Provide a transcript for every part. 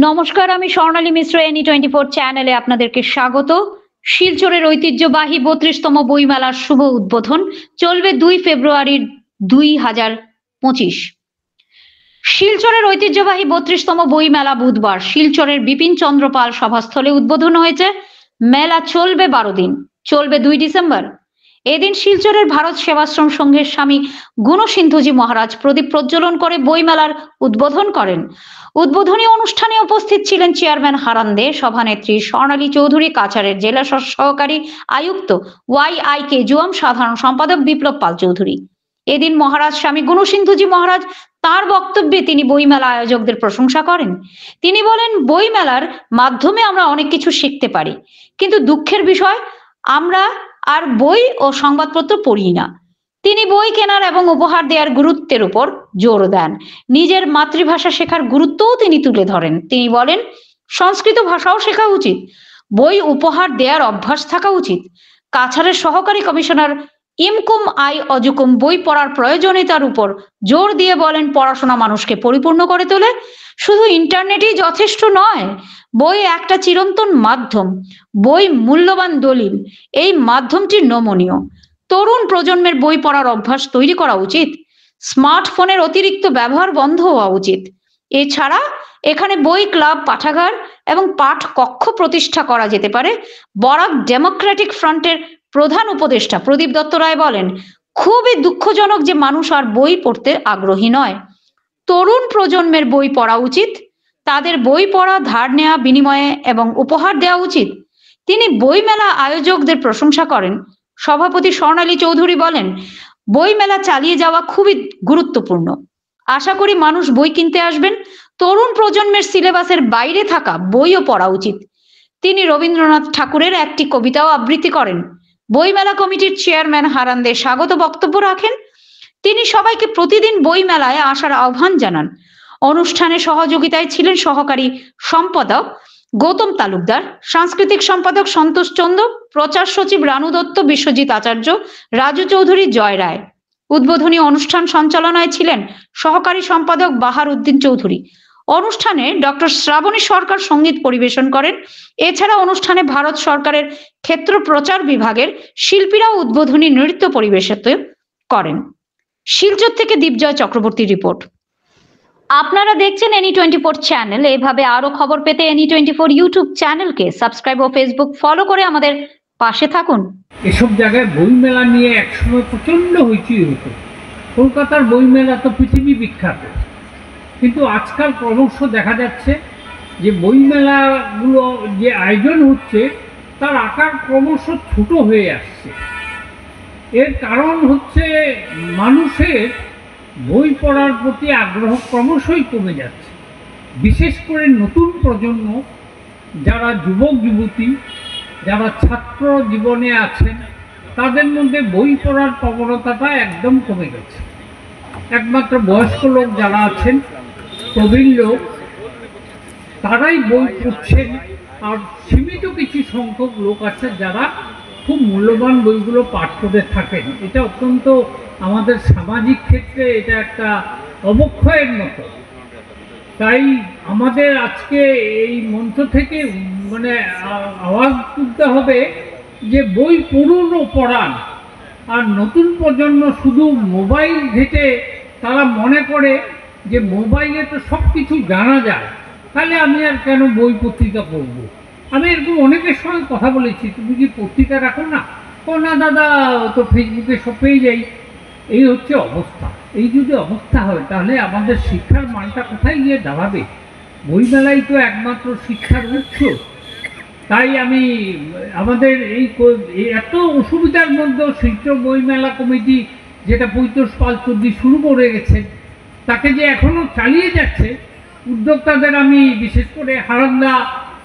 নমস্কার, আমি স্বর্ণালী মিশ্র এনি 24 চ্যানেলে আপনাদেরকে স্বাগত। শিলচরের ঐতিহ্যবাহী 32তম বইমেলার শুভ উদ্বোধন চলবে 2 ফেব্রুয়ারি 2025। শিলচরের ঐতিহ্যবাহী 32তম বইমেলা বুধবার শিলচরের বিপিন চন্দ্র পাল সভাস্থলে উদ্বোধন হয়েছে। মেলা চলবে 12 দিন, চলবে 2 ডিসেম্বর। এদিন শিলচরের ভারত সেবাশ্রম সংঘের স্বামী গুণসিন্ধুজি মহারাজ প্রদীপ প্রজ্বলন করে বইমেলার উদ্বোধন করেন। উদ্বোধনী অনুষ্ঠানে উপস্থিত ছিলেন চেয়ারম্যান হারান দে, সভানেত্রী স্বর্ণালী চৌধুরী, কাছাড়ের জেলা সহকারী আয়ুক্ত YIK জুয়াম, সাধারণ সম্পাদক বিপ্লব পাল চৌধুরী। এদিন মহারাজ স্বামী গুণসিন্ধুজি মহারাজ তার বক্তব্যে তিনি বইমেলা আয়োজকদের প্রশংসা করেন। তিনি বলেন, বইমেলার মাধ্যমে আমরা অনেক কিছু শিখতে পারি, কিন্তু দুঃখের বিষয় আমরা আর বই ও সংবাদপত্র পড়ি না। তিনি বই কেনার এবং উপহার দেওয়ার গুরুত্বের উপর জোর দেন। নিজের মাতৃভাষা শেখার গুরুত্বও তিনি তুলে ধরেন। তিনি বলেন, সংস্কৃত ভাষাও শেখা উচিত, বই উপহার দেওয়ার অভ্যাস থাকা উচিত। কাছাড়ের সহকারী কমিশনার ইমকুম আই অজুকুম বই পড়ার প্রয়োজনীয়তার উপর জোর দিয়ে বলেন, পড়াশোনা মানুষকে পরিপূর্ণ করে তোলে, শুধু ইন্টারনেটই যথেষ্ট নয়। বই একটা চিরন্তন মাধ্যম, বই মূল্যবান দলিল, এই মাধ্যমটি নমনীয়। তরুণ প্রজন্মের বই পড়ার অভ্যাস তৈরি করা উচিত। স্মার্টফোনের অতিরিক্ত ব্যবহার বন্ধ হওয়া উচিত। এছাড়া এখানে বই ক্লাব, পাঠাগার এবং পাঠ কক্ষ প্রতিষ্ঠা করা যেতে পারে। বরাক ডেমোক্রেটিক ফ্রন্টের প্রধান উপদেষ্টা প্রদীপ দত্ত রায় বলেন, খুবই দুঃখজনক যে মানুষ আর বই পড়তে আগ্রহী নয়। তরুণ প্রজন্মের বই পড়া উচিত, তাদের বই পড়া, ধার নেওয়া, বিনিময়ে এবং উপহার দেওয়া উচিত। তিনি বইমেলা আয়োজকদের প্রশংসা করেন। সভাপতি স্বর্ণালী চৌধুরী বলেন, বইমেলা চালিয়ে যাওয়া খুবই গুরুত্বপূর্ণ। আশা করি মানুষ বই কিনতে আসবেন। তরুণ প্রজন্মের সিলেবাসের বাইরে থাকা বইও পড়া উচিত। তিনি রবীন্দ্রনাথ ঠাকুরের একটি কবিতাও আবৃত্তি করেন। বইমেলা কমিটির চেয়ারম্যান হারান দে স্বাগত বক্তব্য রাখেন। তিনি সবাইকে প্রতিদিন বইমেলায় আসার আহ্বান জানান। অনুষ্ঠানে সহযোগিতায় ছিলেন সহকারী সম্পাদক গৌতম তালুকদার, সাংস্কৃতিক সম্পাদক সন্তোষ চন্দ্র, প্রচার সচিব রানু দত্ত, বিশ্বজিৎ আচার্য, রাজু চৌধুরী, জয় রায়। উদ্বোধনী অনুষ্ঠান সঞ্চালনায় ছিলেন সহকারী সম্পাদক বাহার উদ্দিন চৌধুরী। অনুষ্ঠানে ডক্টর শ্রাবণী সরকার সঙ্গীত পরিবেশন করেন। এছাড়া অনুষ্ঠানে ভারত সরকারের ক্ষেত্র প্রচার বিভাগের শিল্পীরাও উদ্বোধনী নৃত্য পরিবেশিত করেন। শিলচর থেকে দীপজয় চক্রবর্তীর রিপোর্ট। আপনারা দেখছেন এনি 24 চ্যানেল। এভাবে আরো খবর পেতে এনি 24 ইউটিউব চ্যানেলকে সাবস্ক্রাইব ও ফেসবুক ফলো করে আমাদের পাশে থাকুন। এসব জায়গায় বইমেলা নিয়ে একসময় প্রচণ্ড হইচই হতো। কলকাতার বইমেলা তো পৃথিবী বিখ্যাত, কিন্তু আজকাল ক্রমশ দেখা যাচ্ছে যে বইমেলাগুলো যে আয়োজন হচ্ছে তার আকার ক্রমশ ছোট হয়ে আসছে। এর কারণ হচ্ছে মানুষের বই পড়ার প্রতি আগ্রহ ক্রমশই কমে যাচ্ছে। বিশেষ করে নতুন প্রজন্ম, যারা যুবক যুবতী, যারা ছাত্র জীবনে আছেন, তাদের মধ্যে বই পড়ার প্রবণতাটা একদম কমে গেছে। একমাত্র বয়স্ক লোক যারা আছেন, প্রবীণ লোক, তারাই বই পড়ছেন। আর সীমিত কিছু সংখ্যক লোক আছে যারা খুব মূল্যবান বইগুলো পাঠ করে থাকেন। এটা অত্যন্ত আমাদের সামাজিক ক্ষেত্রে এটা একটা অবক্ষয়ের মতো। তাই আমাদের আজকে এই মঞ্চ থেকে আওয়াজ তুলতে হবে যে বই পড়ুন ও পড়ান। আর নতুন প্রজন্ম শুধু মোবাইল ঘেঁটে তারা মনে করে যে মোবাইলে তো সব কিছু জানা যায়, তাহলে আমি আর কেন বই পত্রিকা পড়ব। আমি এরকম অনেকের সঙ্গে কথা বলেছি, তুমি কি পত্রিকা রাখো না? না দাদা, তো ফেসবুকে সব পেয়ে যাই। এই হচ্ছে অবস্থা। এই যদি অবস্থা হয় তাহলে আমাদের শিক্ষার মানটা কোথায় গিয়ে দাঁড়াবে? বইমেলাই তো একমাত্র শিক্ষার উৎস। তাই আমি আমাদের এই এত অসুবিধার মধ্যেও শিলচর বইমেলা কমিটি, যেটা পৈতোষ পাল চৌধুরী শুরু করে গেছেন, তাকে যে এখনও চালিয়ে যাচ্ছে, উদ্যোক্তাদের আমি বিশেষ করে হারান্দা,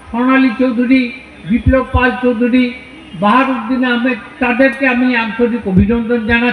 স্বর্ণালী চৌধুরী, বিপ্লব পাল চৌধুরী, বাহার উদ্দিন আহমেদ, তাদেরকে আমি আন্তরিক অভিনন্দন জানাচ্ছি।